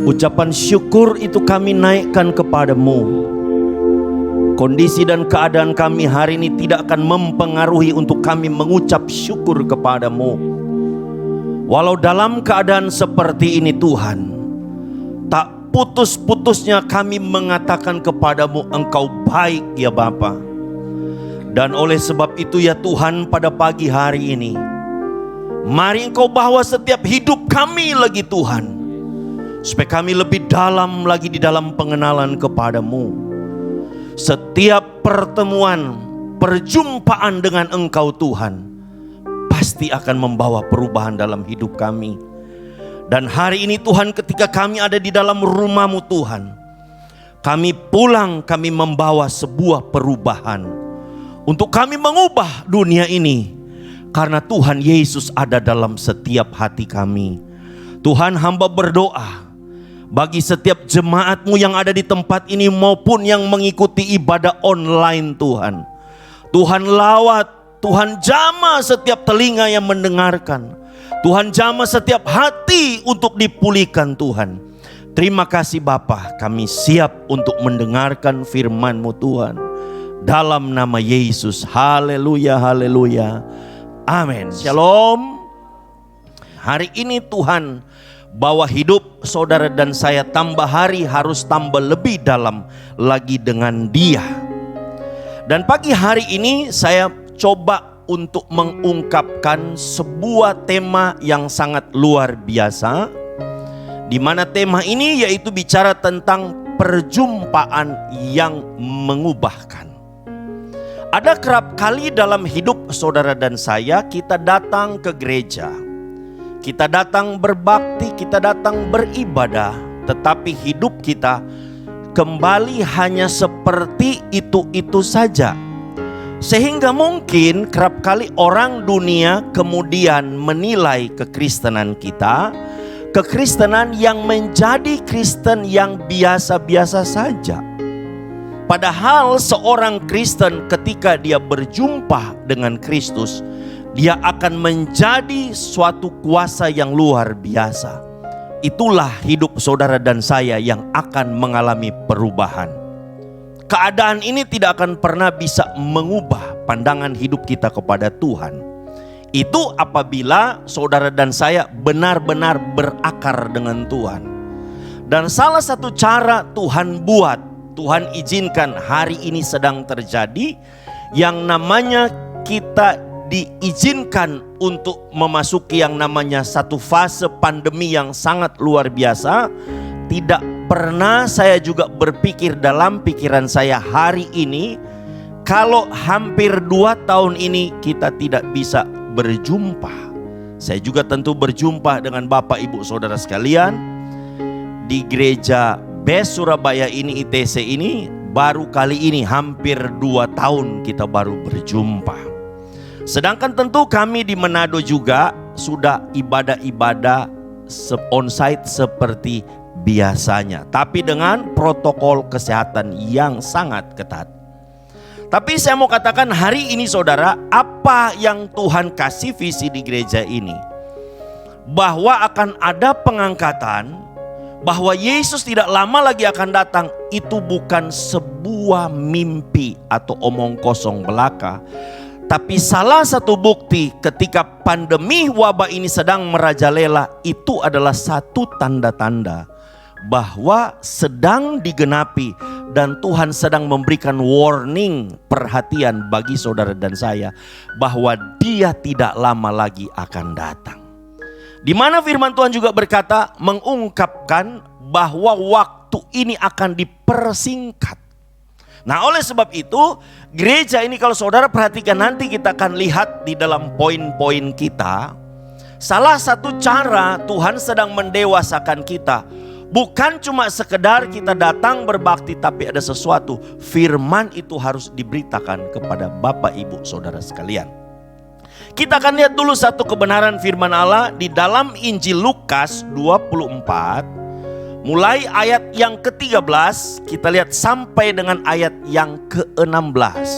Ucapan syukur itu kami naikkan kepadamu. Kondisi dan keadaan kami hari ini tidak akan mempengaruhi untuk kami mengucap syukur kepadamu. Walau dalam keadaan seperti ini Tuhan, tak putus-putusnya kami mengatakan kepadamu, Engkau baik ya Bapa. Dan oleh sebab itu ya Tuhan, pada pagi hari ini mari Engkau bawa setiap hidup kami lagi Tuhan, supaya kami lebih dalam lagi di dalam pengenalan kepadamu. Setiap pertemuan, perjumpaan dengan Engkau Tuhan pasti akan membawa perubahan dalam hidup kami. Dan hari ini Tuhan, ketika kami ada di dalam rumah-Mu Tuhan, kami pulang, kami membawa sebuah perubahan untuk kami mengubah dunia ini. Karena Tuhan Yesus ada dalam setiap hati kami. Tuhan, hamba berdoa bagi setiap jemaat-Mu yang ada di tempat ini maupun yang mengikuti ibadah online Tuhan. Tuhan lawat, Tuhan jamah setiap telinga yang mendengarkan. Tuhan jamah setiap hati untuk dipulihkan Tuhan. Terima kasih Bapa, kami siap untuk mendengarkan firman-Mu Tuhan. Dalam nama Yesus, haleluya, haleluya, amin. Shalom. Hari ini Tuhan bawa hidup saudara dan saya tambah hari harus tambah lebih dalam lagi dengan Dia. Dan pagi hari ini saya coba untuk mengungkapkan sebuah tema yang sangat luar biasa, di mana tema ini yaitu bicara tentang perjumpaan yang mengubahkan. Ada kerap kali dalam hidup saudara dan saya, kita datang ke gereja, kita datang berbakti, kita datang beribadah, tetapi hidup kita kembali hanya seperti itu-itu saja. Sehingga mungkin kerap kali orang dunia kemudian menilai kekristenan kita, kekristenan yang menjadi Kristen yang biasa-biasa saja. Padahal seorang Kristen ketika dia berjumpa dengan Kristus, dia akan menjadi suatu kuasa yang luar biasa. Itulah hidup saudara dan saya yang akan mengalami perubahan. Keadaan ini tidak akan pernah bisa mengubah pandangan hidup kita kepada Tuhan. Itu apabila saudara dan saya benar-benar berakar dengan Tuhan. Dan salah satu cara Tuhan buat, Tuhan izinkan hari ini sedang terjadi, yang namanya kita diizinkan untuk memasuki yang namanya satu fase pandemi yang sangat luar biasa. Tidak pernah saya juga berpikir dalam pikiran saya hari ini, kalau hampir 2 tahun ini kita tidak bisa berjumpa. Saya juga tentu berjumpa dengan Bapak Ibu Saudara sekalian di gereja BES Surabaya ini, ITC ini, baru kali ini hampir 2 tahun kita baru berjumpa. Sedangkan tentu kami di Manado juga sudah ibadah-ibadah onsite seperti biasanya, tapi dengan protokol kesehatan yang sangat ketat. Tapi saya mau katakan hari ini saudara, apa yang Tuhan kasih visi di gereja ini, bahwa akan ada pengangkatan, bahwa Yesus tidak lama lagi akan datang, itu bukan sebuah mimpi atau omong kosong belaka. Tapi salah satu bukti ketika pandemi wabah ini sedang merajalela, itu adalah satu tanda-tanda bahwa sedang digenapi dan Tuhan sedang memberikan warning, perhatian bagi saudara dan saya, bahwa Dia tidak lama lagi akan datang. Di mana firman Tuhan juga berkata, mengungkapkan bahwa waktu ini akan dipersingkat. Nah, oleh sebab itu gereja ini, kalau saudara perhatikan, nanti kita akan lihat di dalam poin-poin kita, salah satu cara Tuhan sedang mendewasakan kita, bukan cuma sekedar kita datang berbakti, tapi ada sesuatu, firman itu harus diberitakan kepada Bapak Ibu Saudara sekalian. Kita akan lihat dulu satu kebenaran firman Allah di dalam Injil Lukas 24, mulai ayat yang ke-13, kita lihat sampai dengan ayat yang ke-16.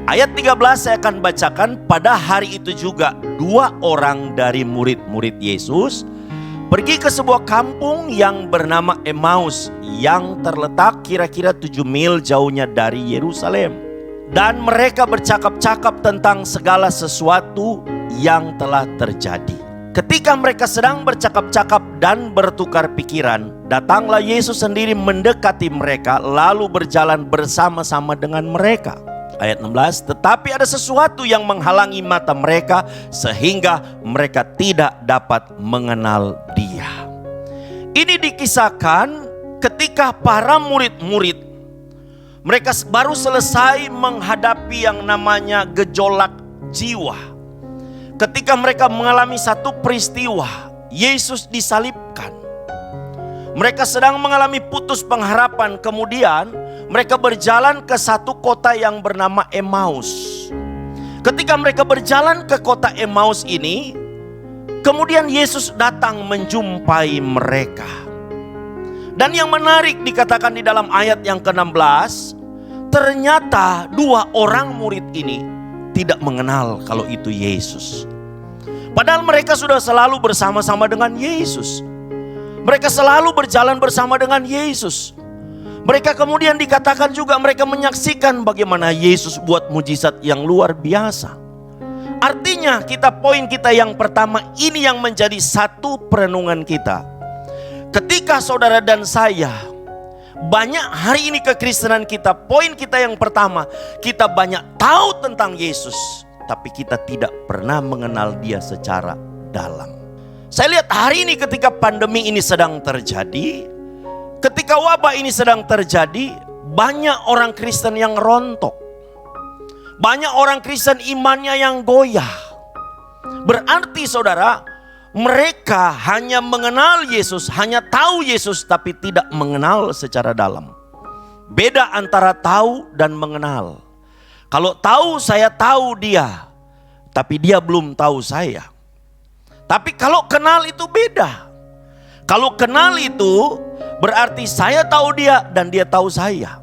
Ayat 13 saya akan bacakan. Pada hari itu juga 2 orang dari murid-murid Yesus pergi ke sebuah kampung yang bernama Emmaus yang terletak kira-kira 7 mil jauhnya dari Yerusalem. Dan mereka bercakap-cakap tentang segala sesuatu yang telah terjadi. Ketika mereka sedang bercakap-cakap dan bertukar pikiran, datanglah Yesus sendiri mendekati mereka lalu berjalan bersama-sama dengan mereka. Ayat 16, tetapi ada sesuatu yang menghalangi mata mereka sehingga mereka tidak dapat mengenal Dia. Ini dikisahkan ketika para murid-murid mereka baru selesai menghadapi yang namanya gejolak jiwa. Ketika mereka mengalami satu peristiwa, Yesus disalibkan. Mereka sedang mengalami putus pengharapan, kemudian mereka berjalan ke satu kota yang bernama Emmaus. Ketika mereka berjalan ke kota Emmaus ini, kemudian Yesus datang menjumpai mereka. Dan yang menarik dikatakan di dalam ayat yang ke-16, ternyata 2 orang murid ini tidak mengenal kalau itu Yesus. Padahal mereka sudah selalu bersama-sama dengan Yesus. Mereka selalu berjalan bersama dengan Yesus. Mereka kemudian dikatakan juga mereka menyaksikan bagaimana Yesus buat mujizat yang luar biasa. Artinya poin kita yang pertama ini yang menjadi satu perenungan kita. Ketika saudara dan saya banyak hari ini kekristenan kita, poin kita yang pertama, kita banyak tahu tentang Yesus, tapi kita tidak pernah mengenal Dia secara dalam. Saya lihat hari ini ketika pandemi ini sedang terjadi, ketika wabah ini sedang terjadi, banyak orang Kristen yang rontok. Banyak orang Kristen imannya yang goyah. Berarti saudara, mereka hanya mengenal Yesus, hanya tahu Yesus, tapi tidak mengenal secara dalam. Beda antara tahu dan mengenal. Kalau tahu, saya tahu Dia, tapi Dia belum tahu saya. Tapi kalau kenal itu beda. Kalau kenal itu berarti saya tahu Dia dan Dia tahu saya.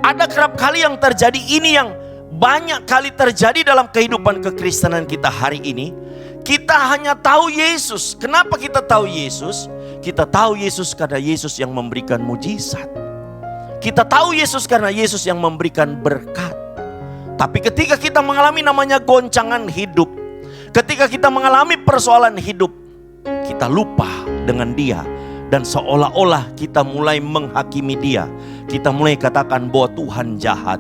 Ada kerap kali yang terjadi, ini yang banyak kali terjadi dalam kehidupan kekristenan kita hari ini. Kita hanya tahu Yesus. Kenapa kita tahu Yesus? Kita tahu Yesus karena Yesus yang memberikan mujizat. Kita tahu Yesus karena Yesus yang memberikan berkat. Tapi ketika kita mengalami namanya goncangan hidup, ketika kita mengalami persoalan hidup, kita lupa dengan Dia. Dan seolah-olah kita mulai menghakimi Dia. Kita mulai katakan bahwa Tuhan jahat.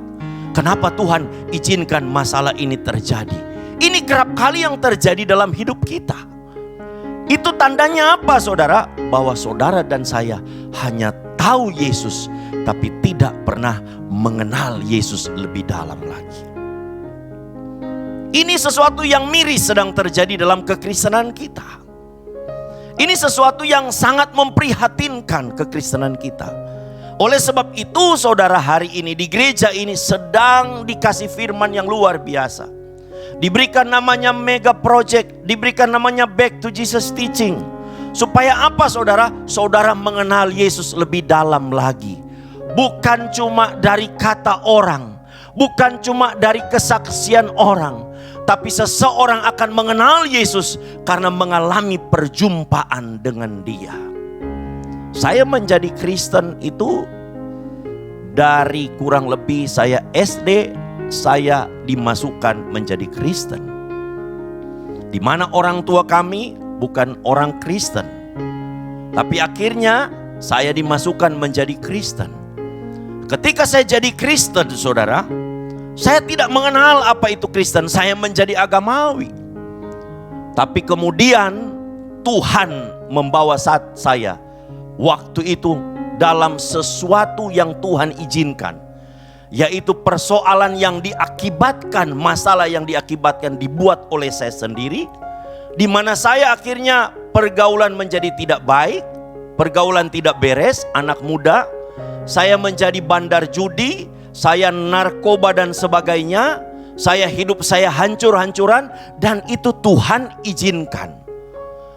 Kenapa Tuhan izinkan masalah ini terjadi? Ini kerap kali yang terjadi dalam hidup kita. Itu tandanya apa saudara? Bahwa saudara dan saya hanya tahu Yesus, tapi tidak pernah mengenal Yesus lebih dalam lagi. Ini sesuatu yang miris sedang terjadi dalam kekristenan kita. Ini sesuatu yang sangat memprihatinkan kekristenan kita. Oleh sebab itu saudara, hari ini di gereja ini sedang dikasih firman yang luar biasa. Diberikan namanya mega project, diberikan namanya back to Jesus teaching. Supaya apa saudara? Saudara mengenal Yesus lebih dalam lagi. Bukan cuma dari kata orang, bukan cuma dari kesaksian orang, tapi seseorang akan mengenal Yesus karena mengalami perjumpaan dengan Dia. Saya menjadi Kristen itu dari kurang lebih saya SD, saya dimasukkan menjadi Kristen. Di mana orang tua kami bukan orang Kristen. Tapi akhirnya saya dimasukkan menjadi Kristen. Ketika saya jadi Kristen saudara, saya tidak mengenal apa itu Kristen, saya menjadi agamawi. Tapi kemudian Tuhan membawa saya waktu itu dalam sesuatu yang Tuhan izinkan. Yaitu persoalan yang diakibatkan, masalah yang diakibatkan dibuat oleh saya sendiri. Di mana saya akhirnya pergaulan menjadi tidak baik, pergaulan tidak beres, anak muda. Saya menjadi bandar judi, saya narkoba dan sebagainya. Hidup saya hancur-hancuran, dan itu Tuhan izinkan.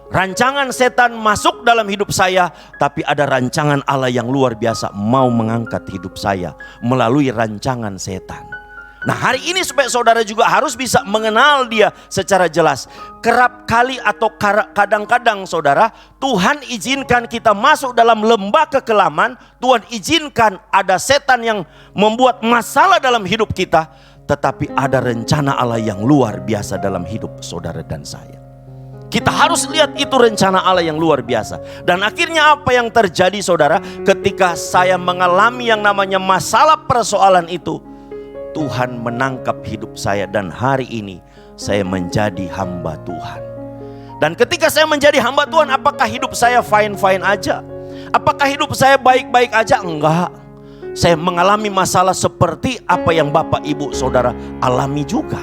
Rancangan setan masuk dalam hidup saya, tapi ada rancangan Allah yang luar biasa mau mengangkat hidup saya melalui rancangan setan. Nah, hari ini supaya saudara juga harus bisa mengenal Dia secara jelas. Kerap kali atau kadang-kadang saudara, Tuhan izinkan kita masuk dalam lembah kekelaman. Tuhan izinkan ada setan yang membuat masalah dalam hidup kita. Tetapi ada rencana Allah yang luar biasa dalam hidup saudara dan saya. Kita harus lihat itu rencana Allah yang luar biasa. Dan akhirnya apa yang terjadi saudara, ketika saya mengalami yang namanya masalah persoalan itu, Tuhan menangkap hidup saya dan hari ini saya menjadi hamba Tuhan. Dan ketika saya menjadi hamba Tuhan, apakah hidup saya fine-fine aja? Apakah hidup saya baik-baik aja? Enggak. Saya mengalami masalah seperti apa yang Bapak Ibu Saudara alami juga.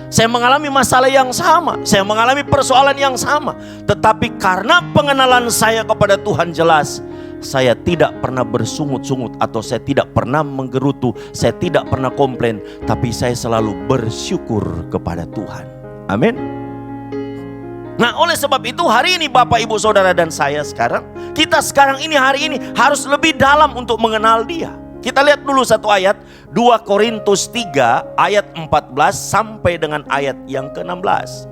Saya mengalami masalah yang sama, saya mengalami persoalan yang sama. Tetapi karena pengenalan saya kepada Tuhan jelas, saya tidak pernah bersungut-sungut atau saya tidak pernah menggerutu, saya tidak pernah komplain, tapi saya selalu bersyukur kepada Tuhan. Amin. Nah, oleh sebab itu hari ini Bapak Ibu Saudara dan saya sekarang, kita sekarang ini hari ini harus lebih dalam untuk mengenal Dia. Kita lihat dulu satu ayat, 2 Korintus 3 ayat 14 sampai dengan ayat yang ke-16.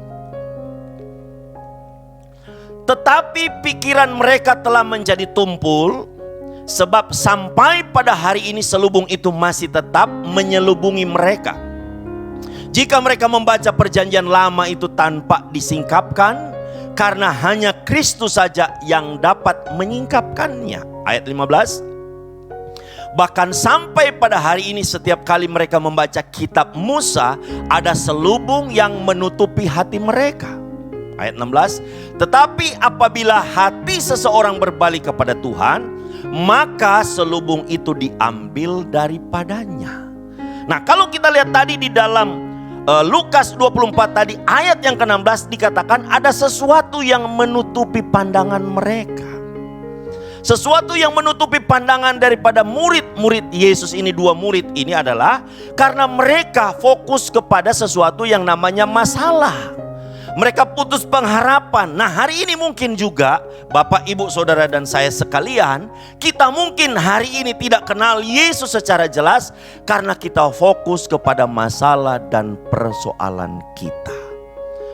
Tetapi pikiran mereka telah menjadi tumpul, sebab sampai pada hari ini selubung itu masih tetap menyelubungi mereka. Jika mereka membaca perjanjian lama itu tanpa disingkapkan, karena hanya Kristus saja yang dapat menyingkapkannya. Ayat 15. Bahkan sampai pada hari ini setiap kali mereka membaca kitab Musa, ada selubung yang menutupi hati mereka. Ayat 16. Tetapi apabila hati seseorang berbalik kepada Tuhan, maka selubung itu diambil daripadanya. Nah, kalau kita lihat tadi di dalam Lukas 24 tadi ayat yang ke-16 dikatakan ada sesuatu yang menutupi pandangan mereka. Sesuatu yang menutupi pandangan daripada murid-murid Yesus ini, 2 murid ini adalah karena mereka fokus kepada sesuatu yang namanya masalah. Mereka putus pengharapan. Nah, hari ini mungkin juga Bapak, Ibu, Saudara dan saya sekalian, kita mungkin hari ini tidak kenal Yesus secara jelas karena kita fokus kepada masalah dan persoalan kita.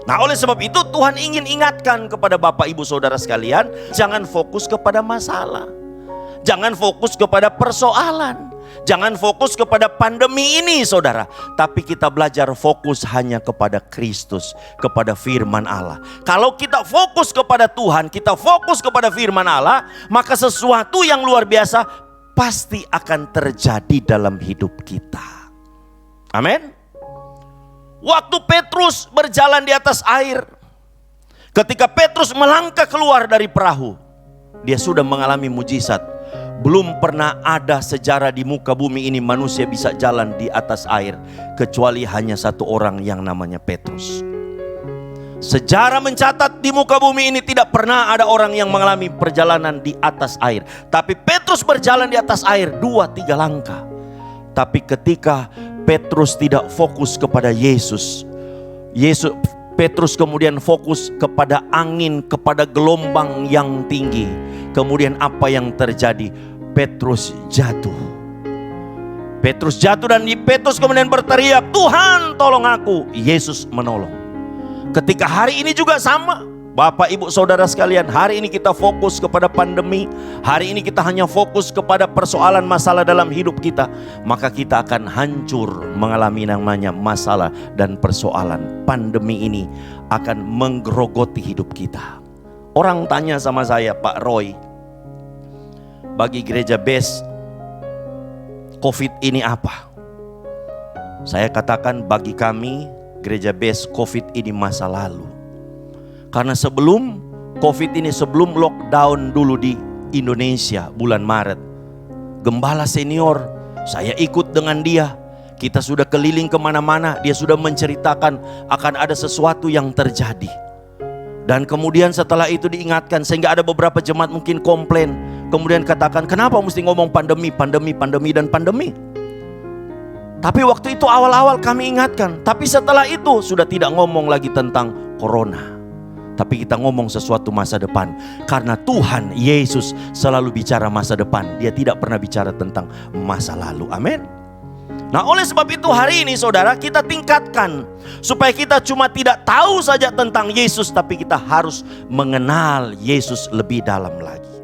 Nah, oleh sebab itu Tuhan ingin ingatkan kepada Bapak, Ibu, Saudara sekalian, jangan fokus kepada masalah. Jangan fokus kepada persoalan. Jangan fokus kepada pandemi ini saudara. Tapi kita belajar fokus hanya kepada Kristus, kepada firman Allah. Kalau kita fokus kepada Tuhan, kita fokus kepada firman Allah, maka sesuatu yang luar biasa pasti akan terjadi dalam hidup kita. Amin. Waktu Petrus berjalan di atas air, ketika Petrus melangkah keluar dari perahu, dia sudah mengalami mujizat. Belum pernah ada sejarah di muka bumi ini manusia bisa jalan di atas air kecuali hanya satu orang yang namanya Petrus. Sejarah mencatat di muka bumi ini tidak pernah ada orang yang mengalami perjalanan di atas air. Tapi Petrus berjalan di atas air 2-3 langkah. Tapi ketika Petrus tidak fokus kepada Yesus, Petrus kemudian fokus kepada angin, kepada gelombang yang tinggi. Kemudian apa yang terjadi? Petrus jatuh. Petrus jatuh dan Petrus kemudian berteriak, "Tuhan, tolong aku." Yesus menolong. Ketika hari ini juga sama, Bapak, Ibu, Saudara sekalian, hari ini kita fokus kepada pandemi. Hari ini kita hanya fokus kepada persoalan masalah dalam hidup kita. Maka kita akan hancur mengalami namanya masalah dan persoalan. Pandemi ini akan menggerogoti hidup kita. Orang tanya sama saya, "Pak Roy, bagi gereja Base, COVID ini apa?" Saya katakan bagi kami, gereja Base, COVID ini masa lalu. Karena sebelum COVID ini, sebelum lockdown dulu di Indonesia bulan Maret, gembala senior, saya ikut dengan dia. Kita sudah keliling kemana-mana, dia sudah menceritakan akan ada sesuatu yang terjadi. Dan kemudian setelah itu diingatkan, sehingga ada beberapa jemaat mungkin komplain. Kemudian katakan, kenapa mesti ngomong pandemi dan pandemi. Tapi waktu itu awal-awal kami ingatkan. Tapi setelah itu sudah tidak ngomong lagi tentang corona. Tapi kita ngomong sesuatu masa depan. Karena Tuhan Yesus selalu bicara masa depan. Dia tidak pernah bicara tentang masa lalu. Amin. Nah, oleh sebab itu hari ini saudara, kita tingkatkan supaya kita cuma tidak tahu saja tentang Yesus, tapi kita harus mengenal Yesus lebih dalam lagi.